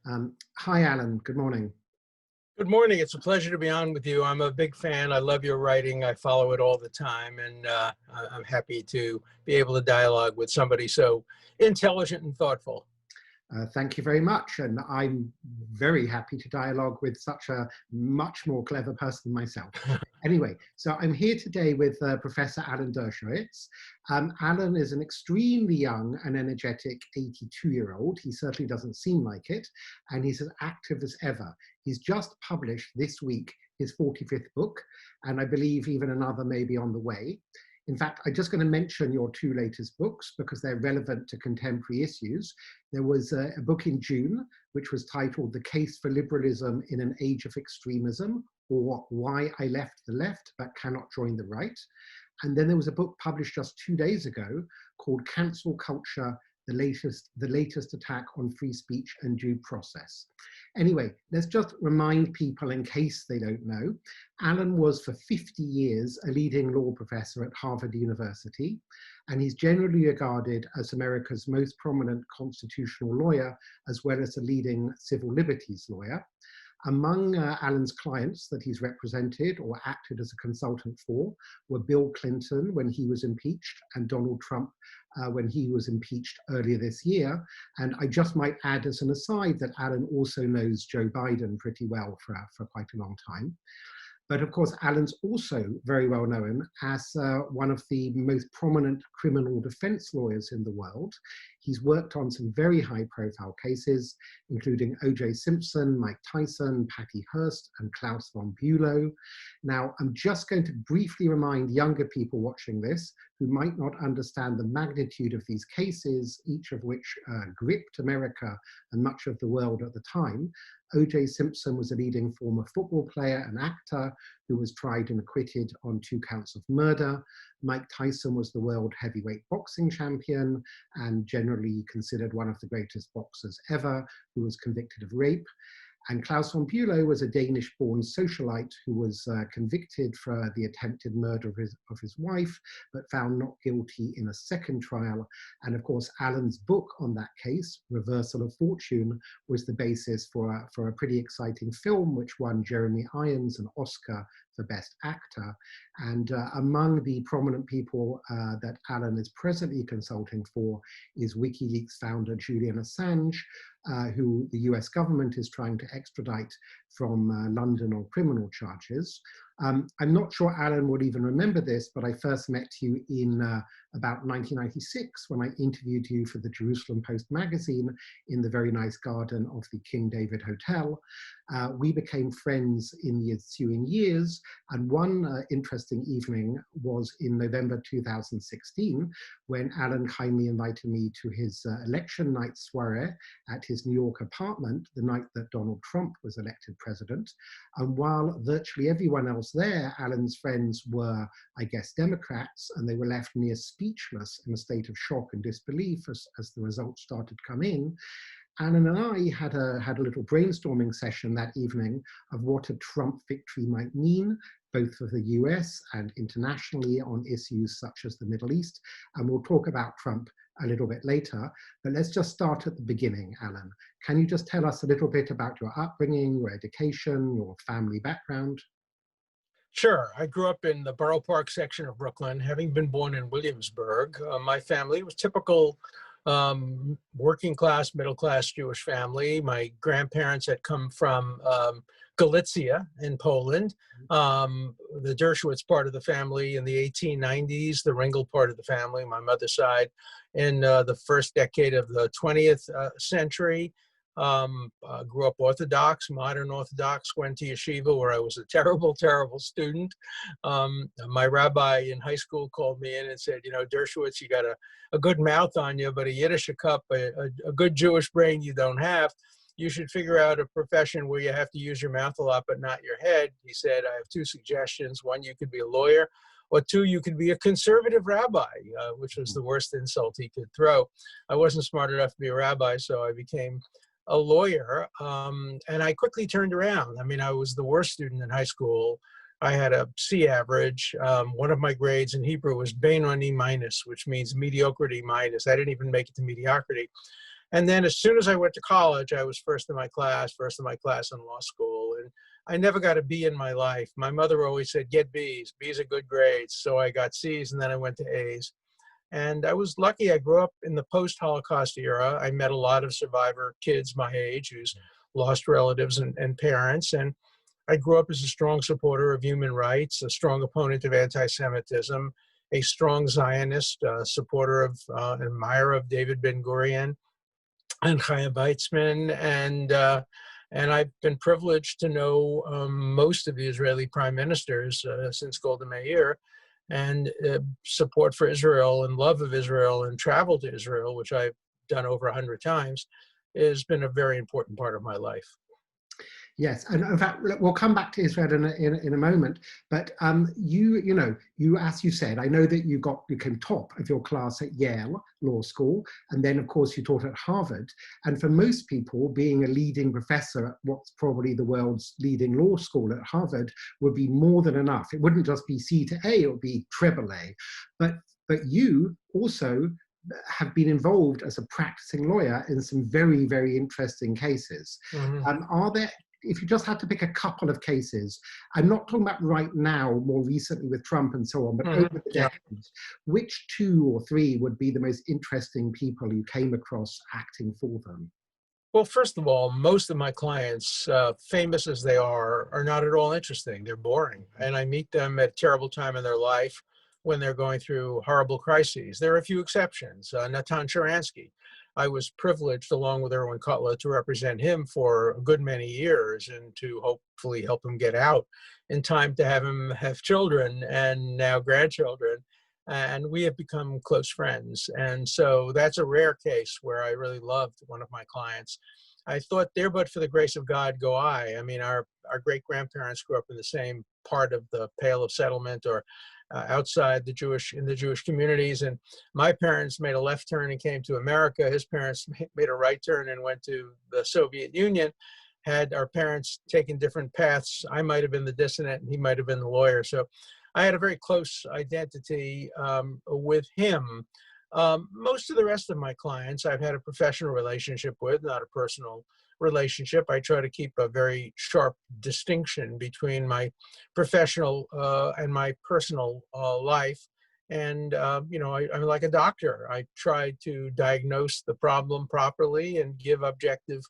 Hi, Alan. Good morning. Good morning. It's a pleasure to be on with you. I'm a big fan. I love your writing. I follow it all the time, and I'm happy to be able to dialogue with somebody so intelligent and thoughtful. Thank you very much. And I'm very happy to dialogue with such a much more clever person than myself. Anyway, so I'm here today with Professor Alan Dershowitz. Alan is an extremely young and energetic 82-year-old. He certainly doesn't seem like it. And he's as active as ever. He's just published this week his 45th book, and I believe even another may be on the way. In fact, I'm just going to mention your two latest books because they're relevant to contemporary issues. There was a book in June, which was titled The Case for Liberalism in an Age of Extremism, or Why I Left the Left But Cannot Join the Right. And then there was a book published just 2 days ago called Cancel Culture, the latest attack on free speech and due process. Anyway, let's just remind people in case they don't know, Alan was for 50 years a leading law professor at Harvard University, and he's generally regarded as America's most prominent constitutional lawyer, as well as a leading civil liberties lawyer. Among Alan's clients that he's represented or acted as a consultant for were Bill Clinton when he was impeached and Donald Trump when he was impeached earlier this year. And I just might add as an aside that Alan also knows Joe Biden pretty well for quite a long time. But of course, Alan's also very well known as one of the most prominent criminal defense lawyers in the world. He's worked on some very high profile cases, including O.J. Simpson, Mike Tyson, Patty Hearst, and Klaus von Bülow. Now, I'm just going to briefly remind younger people watching this who might not understand the magnitude of these cases, each of which gripped America and much of the world at the time. O.J. Simpson was a leading former football player and actor who was tried and acquitted on 2 counts of murder. Mike Tyson was the world heavyweight boxing champion and generally considered one of the greatest boxers ever, who was convicted of rape. And Klaus von Bülow was a Danish-born socialite who was convicted for the attempted murder of his wife, but found not guilty in a second trial. And of course, Alan's book on that case, Reversal of Fortune, was the basis for a pretty exciting film, which won Jeremy Irons an Oscar for Best Actor. And among the prominent people that Alan is presently consulting for is WikiLeaks founder Julian Assange, who the US government is trying to extradite from London on criminal charges. I'm not sure Alan would even remember this, but I first met you in about 1996 when I interviewed you for the Jerusalem Post magazine in the very nice garden of the King David Hotel. We became friends in the ensuing years, and one interesting evening was in November 2016 when Alan kindly invited me to his election night soiree at his New York apartment the night that Donald Trump was elected president. And while virtually everyone else there, Alan's friends were, I guess, Democrats, and they were left near speechless in a state of shock and disbelief as the results started to come in, Alan and I had a little brainstorming session that evening of what a Trump victory might mean, both for the US and internationally on issues such as the Middle East. And we'll talk about Trump a little bit later, but let's just start at the beginning, Alan. Can you just tell us a little bit about your upbringing, your education, your family background? Sure. I grew up in the Borough Park section of Brooklyn, having been born in Williamsburg. My family was typical working class, middle class Jewish family. My grandparents had come from Galicia in Poland, the Dershowitz part of the family in the 1890s, the Ringel part of the family, my mother's side, in the first decade of the 20th century. Grew up Orthodox, modern Orthodox, went to yeshiva where I was a terrible, terrible student. My rabbi in high school called me in and said, you know, Dershowitz, you got a good mouth on you, but a Yiddish cup, a good Jewish brain you don't have. You should figure out a profession where you have to use your mouth a lot, but not your head. He said, I have 2 suggestions. One, you could be a lawyer, or 2, you could be a conservative rabbi, which was the worst insult he could throw. I wasn't smart enough to be a rabbi, so I became a lawyer, and I quickly turned around. I mean, I was the worst student in high school. I had a C average. One of my grades in Hebrew was Beinoni minus, which means mediocrity minus. I didn't even make it to mediocrity. And then as soon as I went to college, I was first in my class in law school. And I never got a B in my life. My mother always said, get B's. B's are good grades. So I got C's and then I went to A's. And I was lucky. I grew up in the post-Holocaust era. I met a lot of survivor kids my age who's lost relatives and parents. And I grew up as a strong supporter of human rights, a strong opponent of anti-Semitism, a strong Zionist, supporter of, admirer of David Ben-Gurion and Chaim Weizmann. And I've been privileged to know most of the Israeli prime ministers since Golda Meir, and support for Israel and love of Israel and travel to Israel, which I've done over 100 times, has been a very important part of my life. Yes, and in fact, we'll come back to Israel in a moment. But you, as you said, I know that you came top of your class at Yale Law School, and then of course you taught at Harvard. And for most people, being a leading professor at what's probably the world's leading law school at Harvard would be more than enough. It wouldn't just be C to A; it would be triple A. But you also have been involved as a practicing lawyer in some very, very interesting cases. Are there? If you just had to pick a couple of cases, I'm not talking about right now, more recently with Trump and so on, but over the decades, which 2 or 3 would be the most interesting people you came across acting for them? Well, first of all, most of my clients, famous as they are not at all interesting. They're boring. And I meet them at a terrible time in their life when they're going through horrible crises. There are a few exceptions. Natan Sharansky. I was privileged, along with Erwin Cutler, to represent him for a good many years and to hopefully help him get out in time to have him have children and now grandchildren. And we have become close friends. And so that's a rare case where I really loved one of my clients. I thought, there but for the grace of God go I. I mean, our great-grandparents grew up in the same part of the Pale of Settlement or outside in the Jewish communities. And my parents made a left turn and came to America. His parents made a right turn and went to the Soviet Union. Had our parents taken different paths, I might have been the dissident and he might have been the lawyer. So I had a very close identity with him. Most of the rest of my clients I've had a professional relationship with, not a personal relationship. I try to keep a very sharp distinction between my professional and my personal life. And, I'm like a doctor. I try to diagnose the problem properly and give objective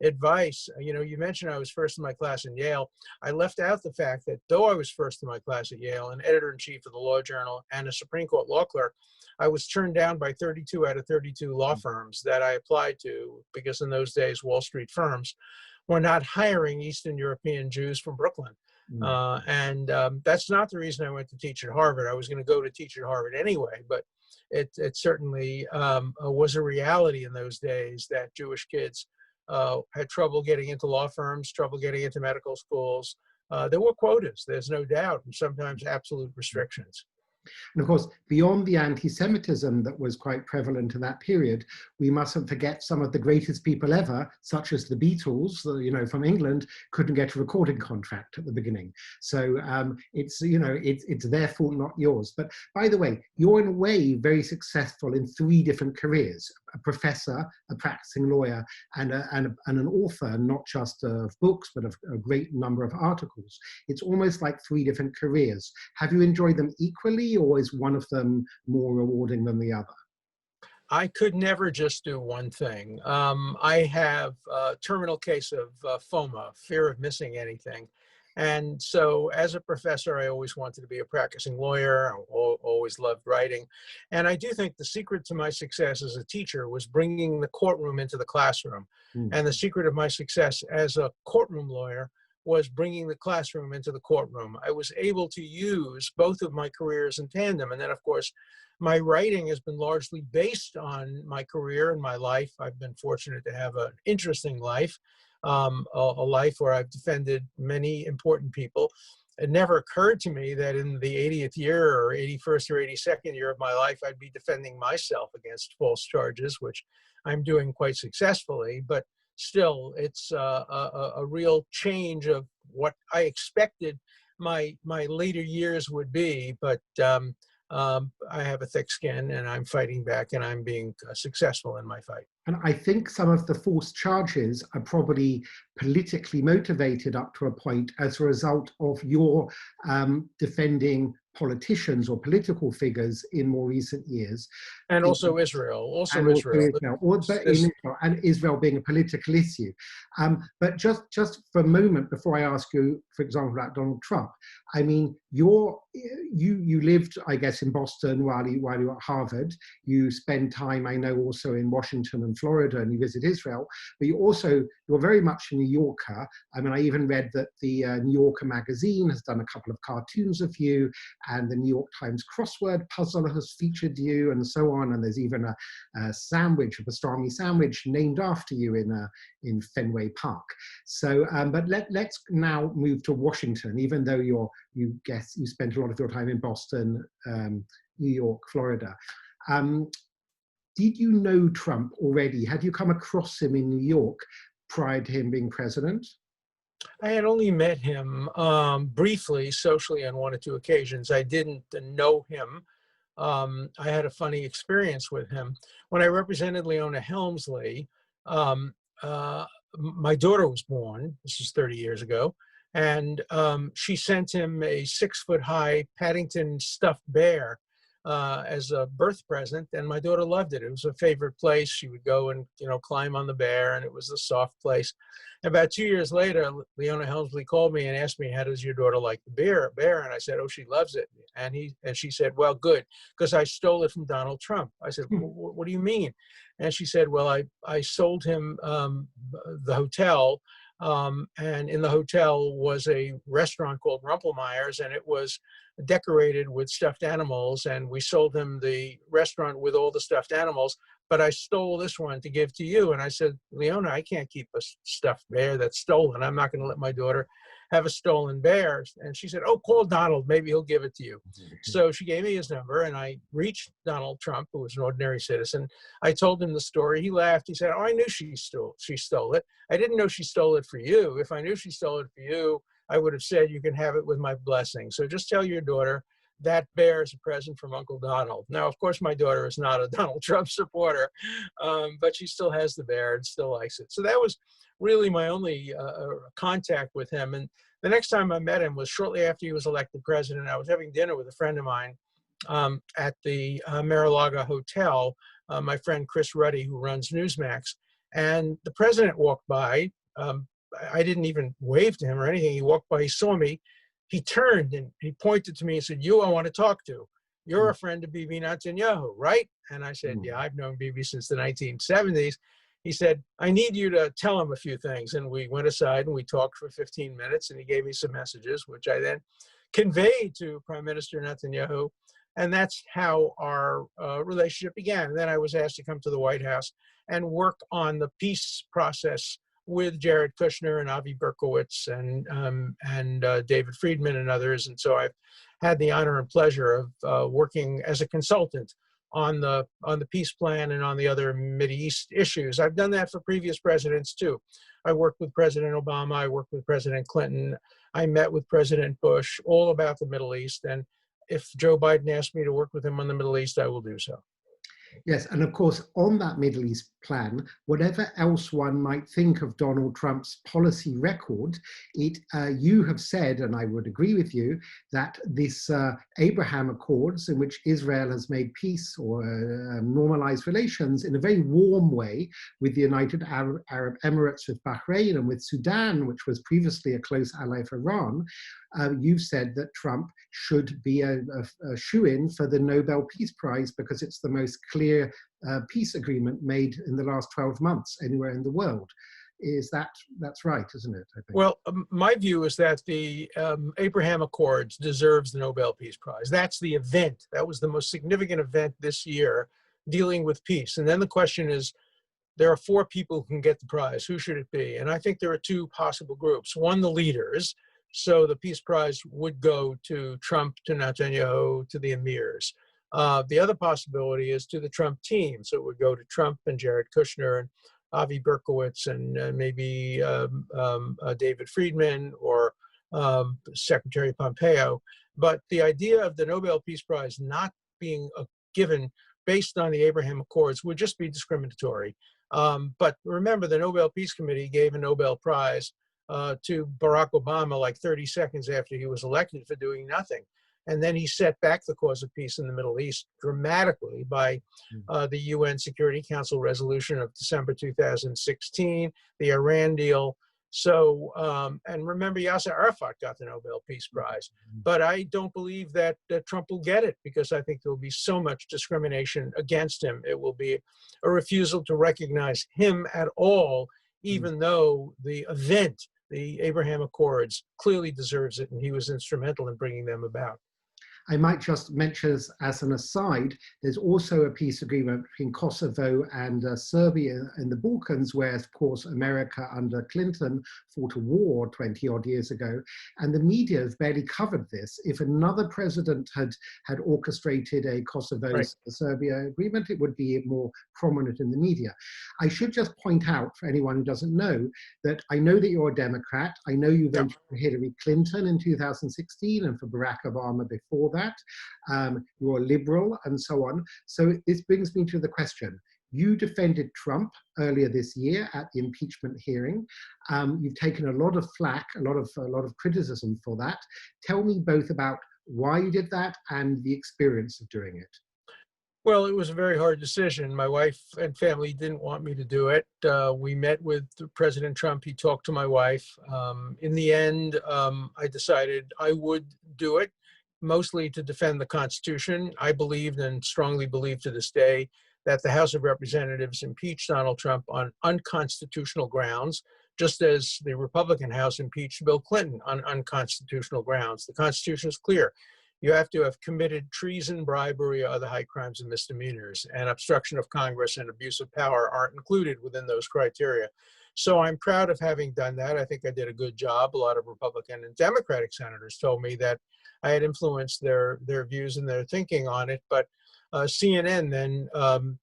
advice. You mentioned I was first in my class in Yale. I left out the fact that though I was first in my class at Yale, an editor-in-chief of the Law Journal and a Supreme Court law clerk, I was turned down by 32 out of 32 law firms that I applied to, because in those days, Wall Street firms were not hiring Eastern European Jews from Brooklyn. That's not the reason I went to teach at Harvard. I was going to go to teach at Harvard anyway, but it certainly was a reality in those days that Jewish kids had trouble getting into law firms, trouble getting into medical schools. There were quotas, there's no doubt, and sometimes absolute restrictions. And of course, beyond the anti-Semitism that was quite prevalent in that period, we mustn't forget some of the greatest people ever, such as the Beatles, from England, couldn't get a recording contract at the beginning. So it's their fault, not yours. But by the way, you're in a way very successful in 3 different careers: a professor, a practicing lawyer, and an author, not just of books, but of a great number of articles. It's almost like 3 different careers. Have you enjoyed them equally, or is one of them more rewarding than the other? I could never just do one thing. I have a terminal case of FOMA, fear of missing anything. And so as a professor, I always wanted to be a practicing lawyer. I always loved writing. And I do think the secret to my success as a teacher was bringing the courtroom into the classroom. And the secret of my success as a courtroom lawyer was bringing the classroom into the courtroom. I was able to use both of my careers in tandem. And then, of course, my writing has been largely based on my career and my life. I've been fortunate to have an interesting life, a life where I've defended many important people. It never occurred to me that in the 80th year or 81st or 82nd year of my life, I'd be defending myself against false charges, which I'm doing quite successfully. But still, it's a real change of what I expected my later years would be. But I have a thick skin and I'm fighting back and I'm being successful in my fight. And I think some of the false charges are probably politically motivated up to a point as a result of your defending politicians or political figures in more recent years. And also Israel, Israel. And Israel being a political issue. But just for a moment, before I ask you, for example, about Donald Trump, I mean, you lived, I guess, in Boston while you were at Harvard. You spend time, I know, also in Washington and Florida, and you visit Israel. But you're very much a New Yorker. I mean, I even read that the New Yorker magazine has done a couple of cartoons of you, and the New York Times crossword puzzle has featured you, and so on. And there's even a sandwich, a pastrami sandwich, named after you in Fenway Park. So, but let's now move to Washington, even though you spent a lot of your time in Boston, New York, Florida. Did you know Trump already? Had you come across him in New York prior to him being president? I had only met him briefly, socially, on 1 or 2 occasions. I didn't know him. I had a funny experience with him. When I represented Leona Helmsley, my daughter was born. This is 30 years ago. And she sent him a 6-foot-high Paddington stuffed bear as a birth present, and my daughter loved it. It was a favorite place. She would go and climb on the bear, and it was a soft place. About 2 years later, Leona Helmsley called me and asked me, "How does your daughter like the bear?" And I said, "Oh, she loves it." And she said, "Well, good, because I stole it from Donald Trump." I said, "What do you mean?" And she said, "Well, I sold him the hotel." And in the hotel was a restaurant called Rumpelmeyer's, and it was decorated with stuffed animals. And we sold him the restaurant with all the stuffed animals, but I stole this one to give to you. And I said, "Leona, I can't keep a stuffed bear that's stolen. I'm not going to let my daughter have a stolen bear." And she said, "Oh, call Donald. Maybe he'll give it to you." So she gave me his number, and I reached Donald Trump, who was an ordinary citizen. I told him the story. He laughed. He said, "Oh, I knew she stole it. I didn't know she stole it for you. If I knew she stole it for you, I would have said you can have it with my blessing. So just tell your daughter that bear is a present from Uncle Donald." Now, of course, my daughter is not a Donald Trump supporter, but she still has the bear and still likes it. So that was really my only contact with him. And the next time I met him was shortly after he was elected president. I was having dinner with a friend of mine at the Mar-a-Lago Hotel, my friend Chris Ruddy, who runs Newsmax. And the president walked by. I didn't even wave to him or anything. He walked by, he saw me. He turned and he pointed to me and said, "You, I want to talk to. You're a friend of Bibi Netanyahu, right?" And I said, "Yeah, I've known Bibi since the 1970s. He said, "I need you to tell him a few things." And we went aside and we talked for 15 minutes, and he gave me some messages, which I then conveyed to Prime Minister Netanyahu. And that's how our relationship began. And then I was asked to come to the White House and work on the peace process with Jared Kushner and Avi Berkowitz and David Friedman and others. And so I've had the honor and pleasure of working as a consultant on the peace plan and on the other Mideast issues. I've done that for previous presidents too. I worked with President Obama. I worked with President Clinton. I met with President Bush, all about the Middle East. And if Joe Biden asks me to work with him on the Middle East, I will do so. Yes, and of course, on that Middle East plan, whatever else one might think of Donald Trump's policy record, you have said, and I would agree with you, that this Abraham Accords, in which Israel has made peace or normalized relations in a very warm way with the United Arab Emirates, with Bahrain, and with Sudan, which was previously a close ally of Iran, you've said that Trump should be a shoo-in for the Nobel Peace Prize because it's the most clear peace agreement made in the last 12 months anywhere in the world. That's right, isn't it? I think. Well, my view is that the Abraham Accords deserves the Nobel Peace Prize. That's the event. That was the most significant event this year dealing with peace. And then the question is, there are 4 people who can get the prize. Who should it be? And I think there are 2 possible groups. One, the leaders. So the Peace Prize would go to Trump, to Netanyahu, to the emirs. The other possibility is to the Trump team. So it would go to Trump and Jared Kushner and Avi Berkowitz and maybe David Friedman or Secretary Pompeo. But the idea of the Nobel Peace Prize not being given based on the Abraham Accords would just be discriminatory. But remember, the Nobel Peace Committee gave a Nobel Prize to Barack Obama like 30 seconds after he was elected for doing nothing. And then he set back the cause of peace in the Middle East dramatically by the UN Security Council resolution of December 2016, the Iran deal. So, and remember, Yasser Arafat got the Nobel Peace Prize. But I don't believe that Trump will get it, because I think there will be so much discrimination against him. It will be a refusal to recognize him at all, even though the event, the Abraham Accords, clearly deserves it, and he was instrumental in bringing them about. I might just mention as an aside, there's also a peace agreement between Kosovo and Serbia in the Balkans, where, of course, America under Clinton fought a war 20 odd years ago, and the media has barely covered this. If another president had orchestrated a Kosovo-Serbia agreement, it would be more prominent in the media. I should just point out, for anyone who doesn't know, that I know that you're a Democrat. I know you voted for Hillary Clinton in 2016 and for Barack Obama before that. You're a liberal and so on. So this brings me to the question. You defended Trump earlier this year at the impeachment hearing. You've taken a lot of flack, a lot of criticism for that. Tell me both about why you did that and the experience of doing it. Well, it was a very hard decision. My wife and family didn't want me to do it. We met with President Trump. He talked to my wife. In the end, I decided I would do it, mostly to defend the Constitution. I believed, and strongly believe to this day, that the House of Representatives impeached Donald Trump on unconstitutional grounds, just as the Republican House impeached Bill Clinton on unconstitutional grounds. The Constitution is clear. You have to have committed treason, bribery, or other high crimes and misdemeanors, and obstruction of Congress and abuse of power aren't included within those criteria. So I'm proud of having done that. I think I did a good job. A lot of Republican and Democratic senators told me that I had influenced their views and their thinking on it. But CNN then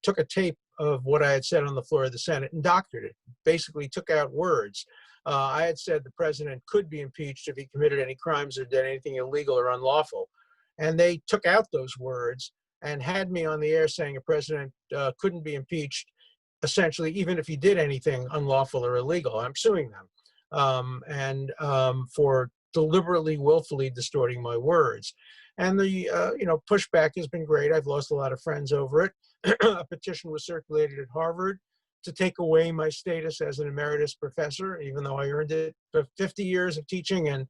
took a tape of what I had said on the floor of the Senate and doctored it, basically took out words. I had said the president could be impeached if he committed any crimes or did anything illegal or unlawful. And they took out those words and had me on the air saying a president couldn't be impeached, essentially, even if he did anything unlawful or illegal. I'm suing them for deliberately, willfully distorting my words. And the pushback has been great. I've lost a lot of friends over it. A petition was circulated at Harvard to take away my status as an emeritus professor, even though I earned it for 50 years of teaching and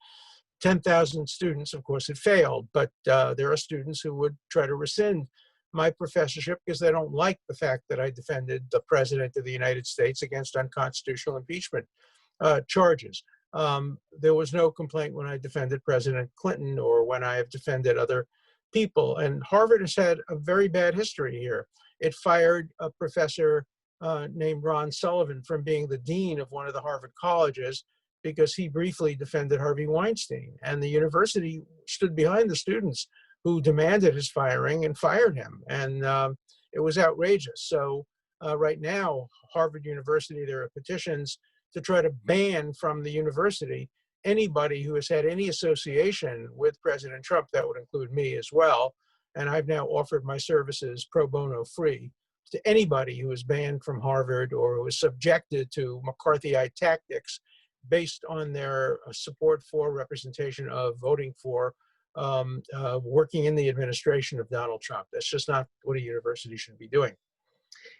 10,000 students. Of course, it failed, but there are students who would try to rescind my professorship because they don't like the fact that I defended the President of the United States against unconstitutional impeachment charges. There was no complaint when I defended President Clinton or when I have defended other people. And Harvard has had a very bad history here. It fired a professor named Ron Sullivan from being the dean of one of the Harvard colleges because he briefly defended Harvey Weinstein. And the university stood behind the students who demanded his firing and fired him. And it was outrageous. So right now, Harvard University, there are petitions to try to ban from the university anybody who has had any association with President Trump. That would include me as well. And I've now offered my services pro bono free to anybody who is banned from Harvard or who is subjected to McCarthyite tactics based on their support for, representation of, voting for, working in the administration of Donald Trump. That's just not what a university should be doing.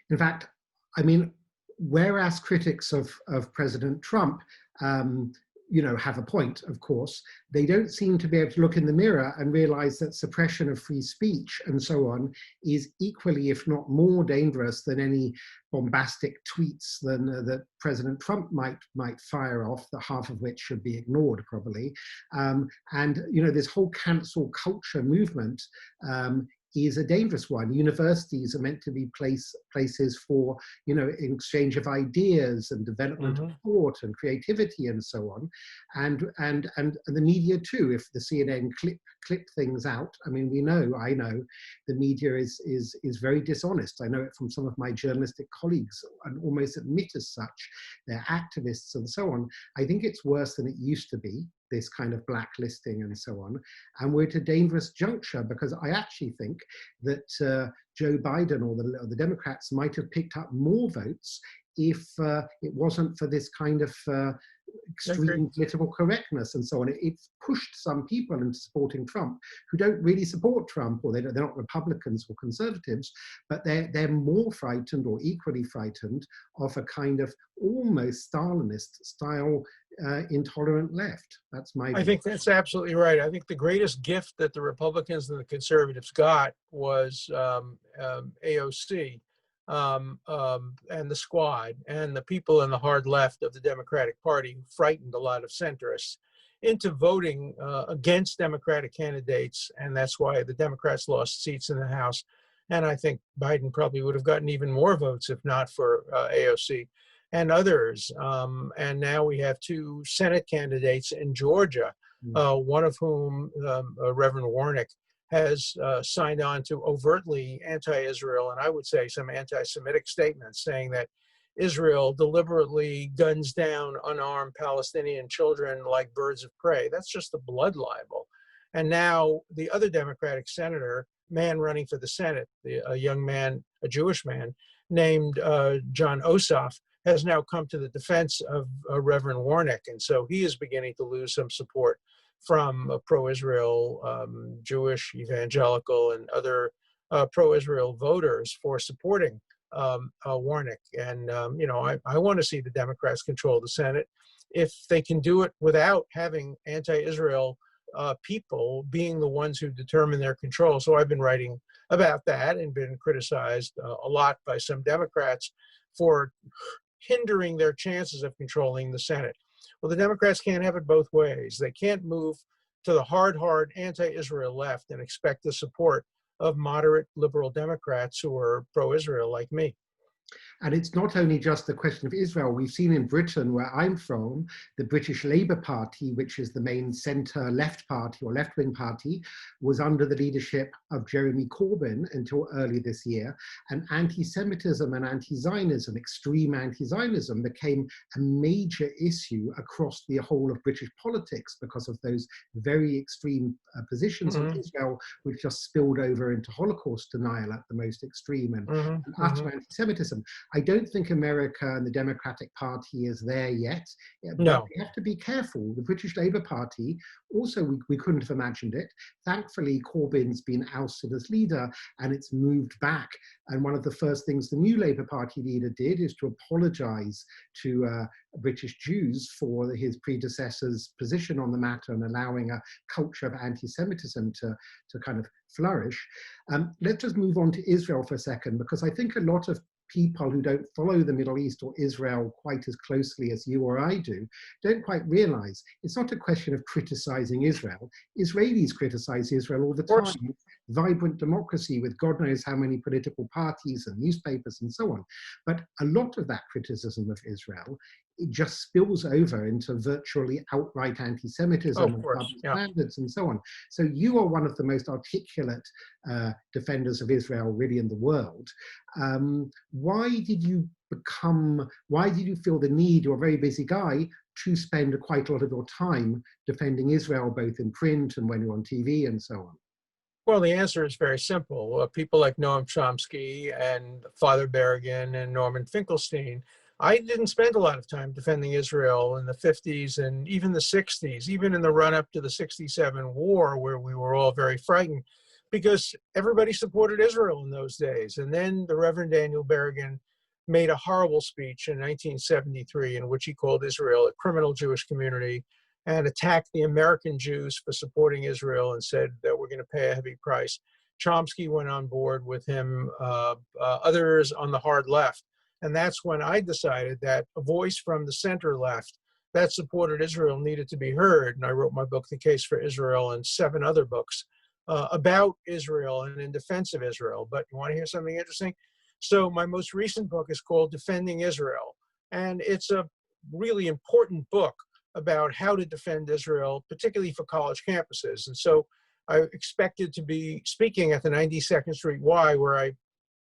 In fact, I mean, whereas critics of President Trump, have a point, of course, they don't seem to be able to look in the mirror and realize that suppression of free speech and so on is equally, if not more dangerous than any bombastic tweets that President Trump might fire off, the half of which should be ignored probably. This whole cancel culture movement is a dangerous one. Universities are meant to be places for, exchange of ideas and development of thought and creativity and so on. And the media too, if the CNN clip things out, I mean, I know the media is very dishonest. I know it from some of my journalistic colleagues and almost admit as such. They're activists and so on. I think it's worse than it used to be. this kind of blacklisting and so on. And we're at a dangerous juncture, because I actually think that Joe Biden or the Democrats might have picked up more votes if it wasn't for this kind of extreme political correctness and so on. It's pushed some people into supporting Trump who don't really support Trump, or they're not Republicans or conservatives, but they're more frightened or equally frightened of a kind of almost Stalinist style intolerant left. That's my view. I think that's absolutely right. I think the greatest gift that the Republicans and the conservatives got was AOC. And the squad and the people in the hard left of the Democratic Party who frightened a lot of centrists into voting against Democratic candidates. And that's why the Democrats lost seats in the House. And I think Biden probably would have gotten even more votes if not for AOC and others. And now we have 2 Senate candidates in Georgia, one of whom, Reverend Warnock, has signed on to overtly anti-Israel, and I would say some anti-Semitic statements saying that Israel deliberately guns down unarmed Palestinian children like birds of prey. That's just a blood libel. And now the other Democratic senator, man running for the Senate, a young man, a Jewish man named John Ossoff, has now come to the defense of Reverend Warnock. And so he is beginning to lose some support from pro-Israel Jewish, evangelical, and other pro-Israel voters for supporting Warnock. And, you know, I want to see the Democrats control the Senate if they can do it without having anti-Israel people being the ones who determine their control. So I've been writing about that and been criticized a lot by some Democrats for hindering their chances of controlling the Senate. Well, the Democrats can't have it both ways. They can't move to the hard anti-Israel left and expect the support of moderate liberal Democrats who are pro-Israel like me. And it's not only just the question of Israel. We've seen in Britain, where I'm from, the British Labour Party, which is the main centre-left party or left-wing party, was under the leadership of Jeremy Corbyn until early this year. And anti-Semitism and anti-Zionism, extreme anti-Zionism, became a major issue across the whole of British politics because of those very extreme positions on Israel, which just spilled over into Holocaust denial at the most extreme and utter anti-Semitism. I don't think America and the Democratic Party is there yet. No. We have to be careful. The British Labour Party, also we couldn't have imagined it. Thankfully, Corbyn's been ousted as leader and it's moved back. And one of the first things the new Labour Party leader did is to apologise to British Jews for his predecessor's position on the matter and allowing a culture of anti-Semitism to kind of flourish. Let's just move on to Israel for a second, because I think a lot of people who don't follow the Middle East or Israel quite as closely as you or I do, don't quite realize it's not a question of criticizing Israel. Israelis criticize Israel all the time. Vibrant democracy with God knows how many political parties and newspapers and so on. But a lot of that criticism of Israel, it just spills over into virtually outright anti-Semitism and double standards and so on. So you are one of the most articulate defenders of Israel really in the world. Why did you feel the need, you're a very busy guy, to spend quite a lot of your time defending Israel, both in print and when you're on TV and so on? Well, the answer is very simple. People like Noam Chomsky and Father Berrigan and Norman Finkelstein, I didn't spend a lot of time defending Israel in the 50s and even the 60s, even in the run-up to the 67 war, where we were all very frightened because everybody supported Israel in those days. And then the Reverend Daniel Berrigan made a horrible speech in 1973 in which he called Israel a criminal Jewish community and attacked the American Jews for supporting Israel and said that we're going to pay a heavy price. Chomsky went on board with him, others on the hard left. And that's when I decided that a voice from the center left that supported Israel needed to be heard. And I wrote my book, The Case for Israel, and 7 other books about Israel and in defense of Israel. But you want to hear something interesting? So my most recent book is called Defending Israel. And it's a really important book about how to defend Israel, particularly for college campuses. And so I expected to be speaking at the 92nd Street Y, where I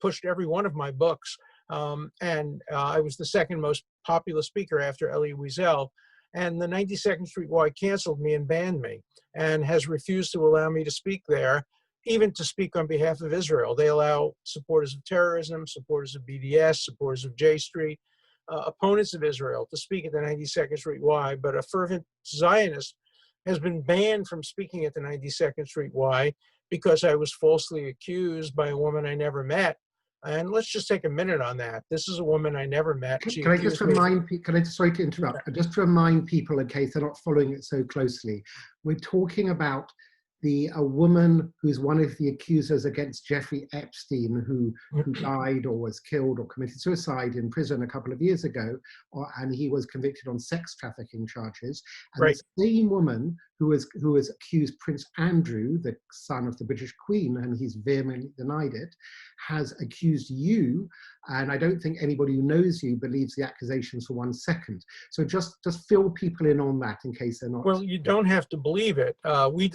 pushed every one of my books. I was the second most popular speaker after Elie Wiesel. And the 92nd Street Y canceled me and banned me and has refused to allow me to speak there, even to speak on behalf of Israel. They allow supporters of terrorism, supporters of BDS, supporters of J Street, opponents of Israel to speak at the 92nd Street Y, but a fervent Zionist has been banned from speaking at the 92nd Street Y because I was falsely accused by a woman I never met. And let's just take a minute on that. This is a woman I never met. Can I just remind people, sorry to interrupt, just to remind people in case they're not following it so closely, we're talking about a woman who's one of the accusers against Jeffrey Epstein, who died or was killed or committed suicide in prison a couple of years ago, and he was convicted on sex trafficking charges. And right. the same woman who has accused Prince Andrew, the son of the British Queen, and he's vehemently denied it, has accused you, and I don't think anybody who knows you believes the accusations for 1 second. So just fill people in on that in case they're not. Well, you don't have to believe it. We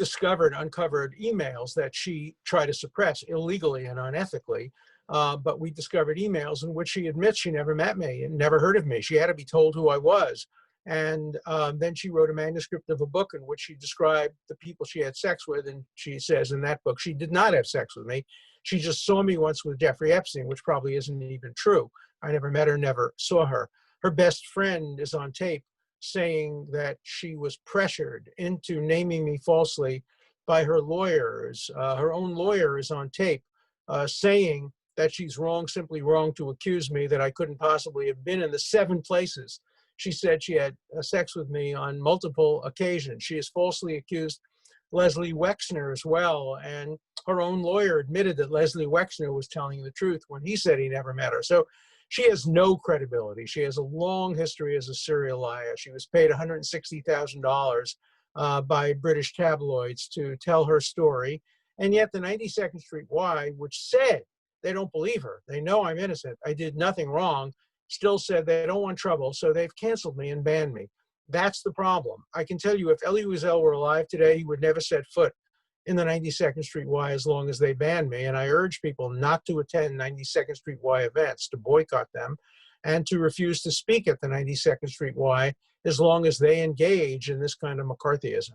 uncovered emails that she tried to suppress illegally and unethically, but we discovered emails in which she admits she never met me and never heard of me. She had to be told who I was. And then she wrote a manuscript of a book in which she described the people she had sex with. And she says in that book, she did not have sex with me. She just saw me once with Jeffrey Epstein, which probably isn't even true. I never met her, never saw her. Her best friend is on tape saying that she was pressured into naming me falsely by her lawyers. Her own lawyer is on tape saying that she's wrong, simply wrong to accuse me, that I couldn't possibly have been in the 7 places. She said she had sex with me on multiple occasions. She has falsely accused Leslie Wexner as well. And her own lawyer admitted that Leslie Wexner was telling the truth when he said he never met her. So she has no credibility. She has a long history as a serial liar. She was paid $160,000 by British tabloids to tell her story. And yet the 92nd Street Y, which said they don't believe her, they know I'm innocent, I did nothing wrong, still said they don't want trouble, so they've canceled me and banned me. That's the problem. I can tell you if Elie Wiesel were alive today, he would never set foot in the 92nd Street Y as long as they banned me. And I urge people not to attend 92nd Street Y events, to boycott them, and to refuse to speak at the 92nd Street Y as long as they engage in this kind of McCarthyism.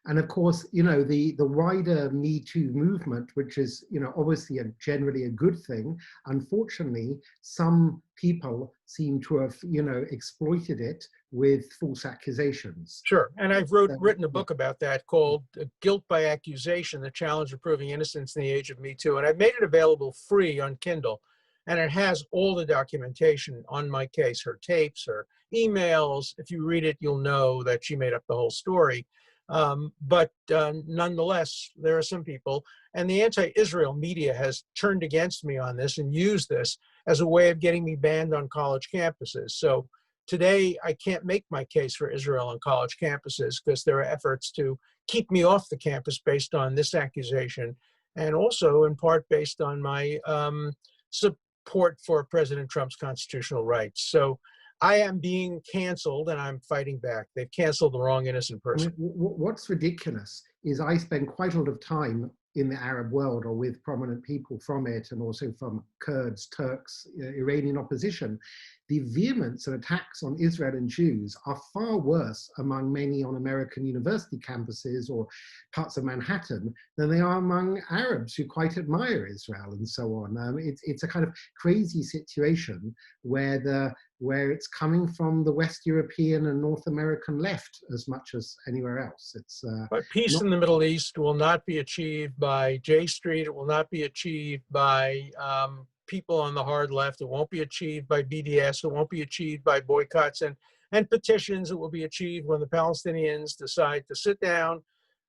And of course, you know, the wider Me Too movement, which is, you know, obviously generally a good thing, unfortunately, some people seem to have, you know, exploited it with false accusations. Sure. And I've written a book about that called Guilt by Accusation, The Challenge of Proving Innocence in the Age of Me Too. And I've made it available free on Kindle. And it has all the documentation on my case, her tapes, her emails. If you read it, you'll know that she made up the whole story. But nonetheless, there are some people, and the anti-Israel media has turned against me on this and used this as a way of getting me banned on college campuses. So today, I can't make my case for Israel on college campuses because there are efforts to keep me off the campus based on this accusation, and also in part based on my support for President Trump's constitutional rights. So I am being canceled and I'm fighting back. They've canceled the wrong innocent person. I mean, what's ridiculous is I spend quite a lot of time in the Arab world or with prominent people from it, and also from Kurds, Turks, Iranian opposition. The vehemence of attacks on Israel and Jews are far worse among many on American university campuses or parts of Manhattan than they are among Arabs who quite admire Israel and so on. It's a kind of crazy situation where it's coming from the West European and North American left as much as anywhere else. But peace in the Middle East will not be achieved by J Street. It will not be achieved by people on the hard left. It won't be achieved by BDS. It won't be achieved by boycotts and petitions. It will be achieved when the Palestinians decide to sit down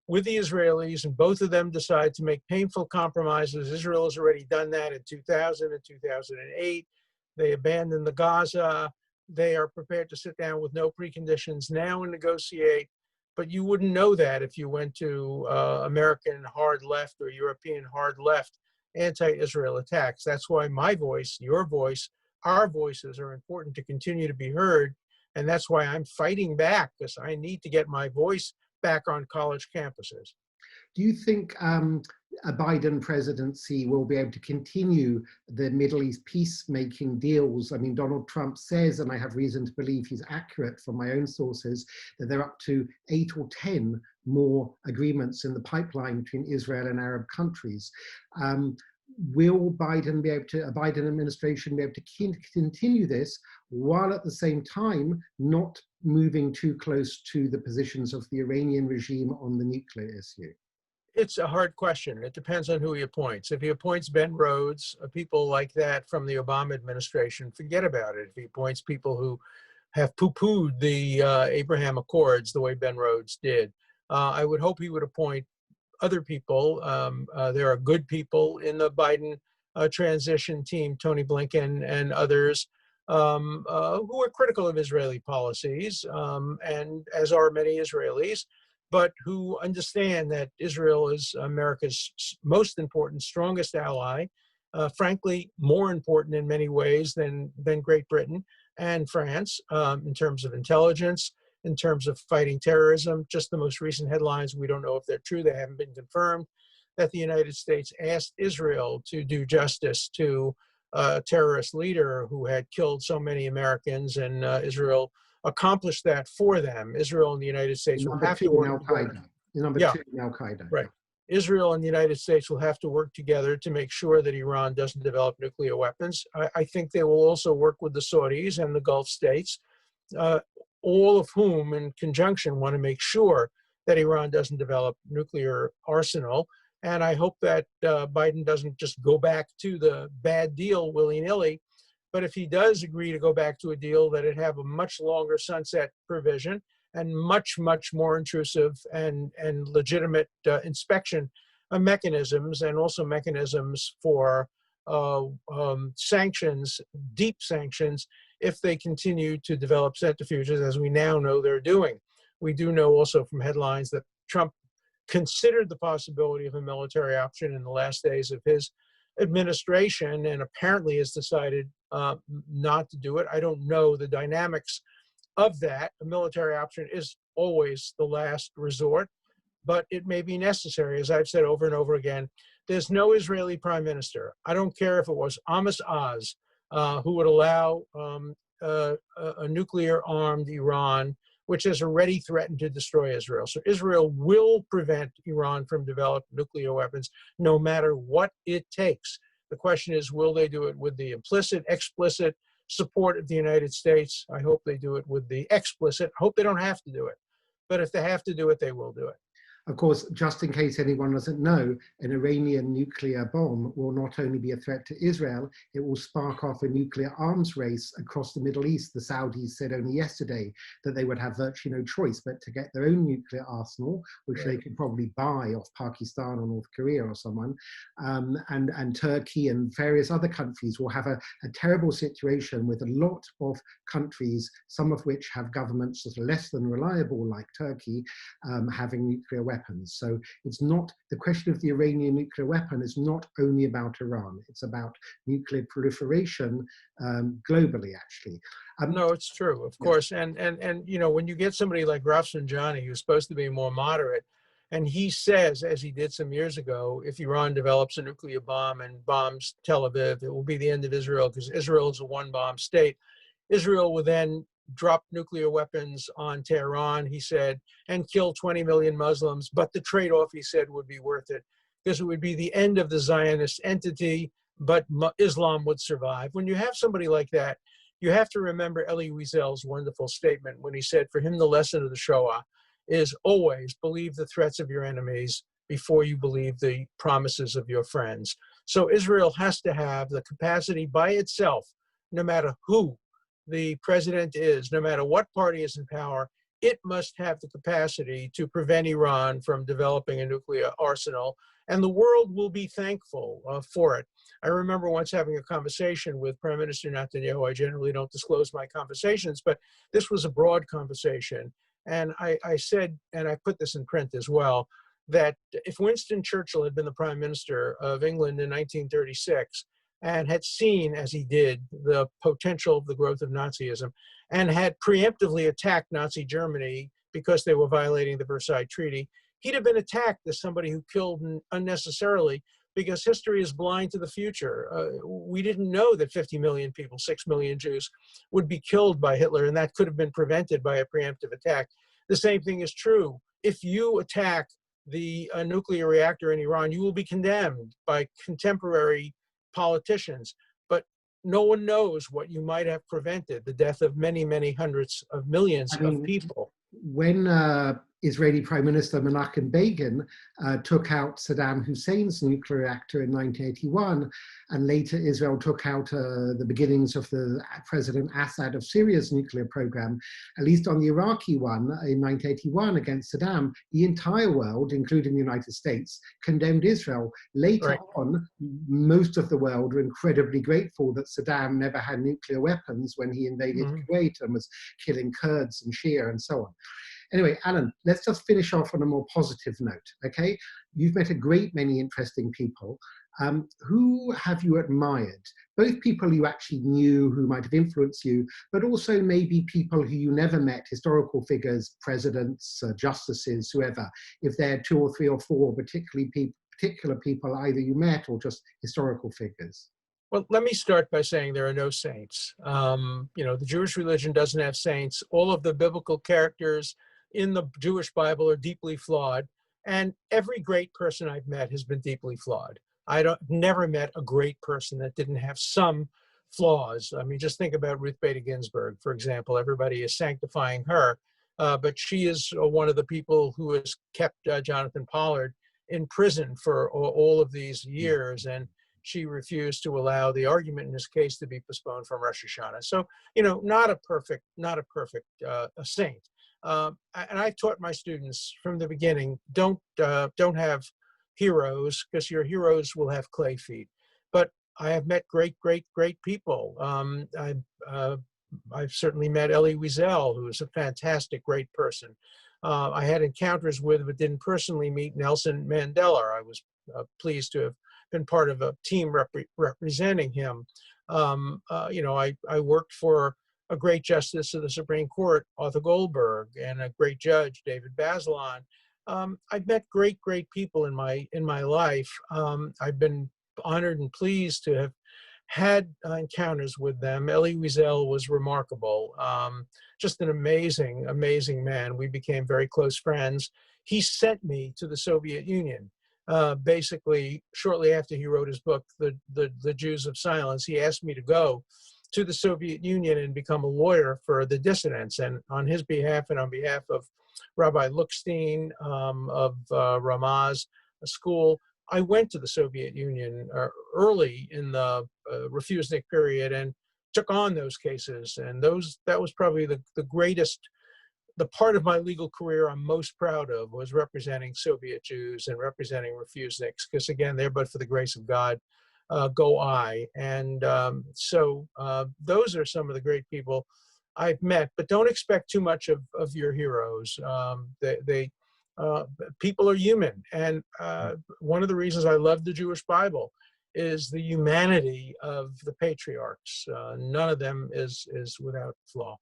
with the Israelis and both of them decide to make painful compromises. Israel has already done that in 2000 and 2008. They abandoned the Gaza. They are prepared to sit down with no preconditions now and negotiate. But you wouldn't know that if you went to American hard left or European hard left anti-Israel attacks. That's why my voice, your voice, our voices are important to continue to be heard. And that's why I'm fighting back, because I need to get my voice back on college campuses. Do you think a Biden presidency will be able to continue the Middle East peacemaking deals? I mean, Donald Trump says, and I have reason to believe he's accurate from my own sources, that they're up to 8 or 10 more agreements in the pipeline between Israel and Arab countries. Will Biden be able to, a Biden administration be able to continue this while at the same time not moving too close to the positions of the Iranian regime on the nuclear issue? It's a hard question. It depends on who he appoints. If he appoints Ben Rhodes, people like that from the Obama administration, forget about it. If he appoints people who have poo-pooed the Abraham Accords the way Ben Rhodes did, I would hope he would appoint other people. There are good people in the Biden transition team, Tony Blinken and others, who are critical of Israeli policies, and as are many Israelis, but who understand that Israel is America's most important, strongest ally, frankly, more important in many ways than Great Britain and France in terms of intelligence, in terms of fighting terrorism. Just the most recent headlines, we don't know if they're true, they haven't been confirmed, that the United States asked Israel to do justice to a terrorist leader who had killed so many Americans, and Israel accomplished that for them. Israel and the United States will have to work together. Number two in Al-Qaeda. Right. Israel and the United States will have to work together to make sure that Iran doesn't develop nuclear weapons. I think they will also work with the Saudis and the Gulf states, all of whom in conjunction want to make sure that Iran doesn't develop nuclear arsenal. And I hope that Biden doesn't just go back to the bad deal willy-nilly, but if he does agree to go back to a deal, that it have a much longer sunset provision and much, much more intrusive and legitimate inspection mechanisms, and also mechanisms for sanctions, deep sanctions, if they continue to develop centrifuges, as we now know they're doing. We do know also from headlines that Trump considered the possibility of a military option in the last days of his administration, and apparently has decided not to do it. I don't know the dynamics of that. A military option is always the last resort, but it may be necessary. As I've said over and over again, there's no Israeli prime minister, I don't care if it was Amos Oz, who would allow a nuclear-armed Iran, which has already threatened to destroy Israel. So Israel will prevent Iran from developing nuclear weapons, no matter what it takes. The question is, will they do it with the implicit, explicit support of the United States? I hope they do it with the explicit. I hope they don't have to do it. But if they have to do it, they will do it. Of course, just in case anyone doesn't know, an Iranian nuclear bomb will not only be a threat to Israel, it will spark off a nuclear arms race across the Middle East. The Saudis said only yesterday that they would have virtually no choice but to get their own nuclear arsenal, which they could probably buy off Pakistan or North Korea or someone. And Turkey and various other countries will have a terrible situation with a lot of countries, some of which have governments that are less than reliable, like Turkey, having nuclear weapons. So it's not, the question of the Iranian nuclear weapon is not only about Iran, it's about nuclear proliferation globally, actually. No, it's true, of course. And you know, when you get somebody like Rafsanjani, who's supposed to be more moderate, and he says, as he did some years ago, if Iran develops a nuclear bomb and bombs Tel Aviv, it will be the end of Israel, because Israel is a one-bomb state. Israel will then drop nuclear weapons on Tehran, he said, and kill 20 million Muslims. But the trade-off, he said, would be worth it, because it would be the end of the Zionist entity, but Islam would survive. When you have somebody like that, you have to remember Elie Wiesel's wonderful statement when he said, for him, the lesson of the Shoah is always believe the threats of your enemies before you believe the promises of your friends. So Israel has to have the capacity by itself, no matter who the president is, no matter what party is in power, it must have the capacity to prevent Iran from developing a nuclear arsenal, and the world will be thankful for it. I remember once having a conversation with Prime Minister Netanyahu. I generally don't disclose my conversations, but this was a broad conversation. And I said, and I put this in print as well, that if Winston Churchill had been the Prime Minister of England in 1936, and had seen, as he did, the potential of the growth of Nazism, and had preemptively attacked Nazi Germany because they were violating the Versailles Treaty, he'd have been attacked as somebody who killed unnecessarily, because history is blind to the future. We didn't know that 50 million people, 6 million Jews, would be killed by Hitler, and that could have been prevented by a preemptive attack. The same thing is true. If you attack the nuclear reactor in Iran, you will be condemned by contemporary politicians. But no one knows what you might have prevented, the death of many, many hundreds of millions of people. When Israeli Prime Minister Menachem Begin took out Saddam Hussein's nuclear reactor in 1981, and later Israel took out the beginnings of the President Assad of Syria's nuclear program, at least on the Iraqi one in 1981 against Saddam, the entire world, including the United States, condemned Israel. Later on, most of the world were incredibly grateful that Saddam never had nuclear weapons when he invaded Kuwait and was killing Kurds and Shia and so on. Anyway, Alan, let's just finish off on a more positive note, okay? You've met a great many interesting people. Who have you admired? Both people you actually knew who might have influenced you, but also maybe people who you never met, historical figures, presidents, justices, whoever. If there are 2 or 3 or 4 particular people either you met or just historical figures. Well, let me start by saying there are no saints. You know, the Jewish religion doesn't have saints. All of the biblical characters in the Jewish Bible are deeply flawed, and every great person I've met has been deeply flawed. Never met a great person that didn't have some flaws. I mean, just think about Ruth Bader Ginsburg, for example. Everybody is sanctifying her, but she is one of the people who has kept Jonathan Pollard in prison for all of these years, and she refused to allow the argument in this case to be postponed from Rosh Hashanah. So, you know, not a perfect saint. And I taught my students from the beginning, don't have heroes, because your heroes will have clay feet. But I have met great people. I've certainly met Elie Wiesel, who is a fantastic, great person. I had encounters with, but didn't personally meet, Nelson Mandela. I was pleased to have been part of a team representing him. You know, I worked for a great justice of the Supreme Court, Arthur Goldberg, and a great judge, David Bazelon. I've met great people in my life. I've been honored and pleased to have had encounters with them. Elie Wiesel was remarkable, just an amazing man. We became very close friends. He sent me to the Soviet Union. Basically, shortly after he wrote his book, The Jews of Silence, he asked me to go to the Soviet Union and become a lawyer for the dissidents. And on his behalf and on behalf of Rabbi Lookstein of Ramaz School, I went to the Soviet Union early in the refusnik period and took on those cases. And that was probably the greatest. The part of my legal career I'm most proud of was representing Soviet Jews and representing refusniks, because again, they're but for the grace of God, go I. And so those are some of the great people I've met, but don't expect too much of your heroes. People are human. And one of the reasons I love the Jewish Bible is the humanity of the patriarchs. None of them is without flaw.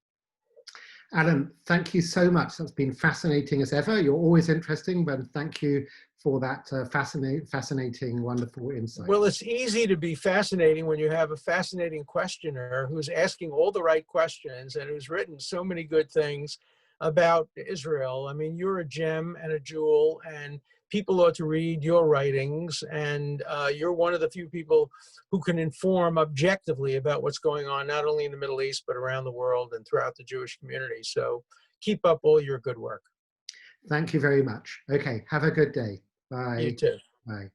Alan, thank you so much. That's been fascinating as ever. You're always interesting, but thank you for that fascinating, wonderful insight. Well, it's easy to be fascinating when you have a fascinating questioner who's asking all the right questions and who's written so many good things about Israel. I mean, you're a gem and a jewel, and people ought to read your writings, and you're one of the few people who can inform objectively about what's going on, not only in the Middle East, but around the world and throughout the Jewish community. So keep up all your good work. Thank you very much. Okay, have a good day. Bye. You too. Bye.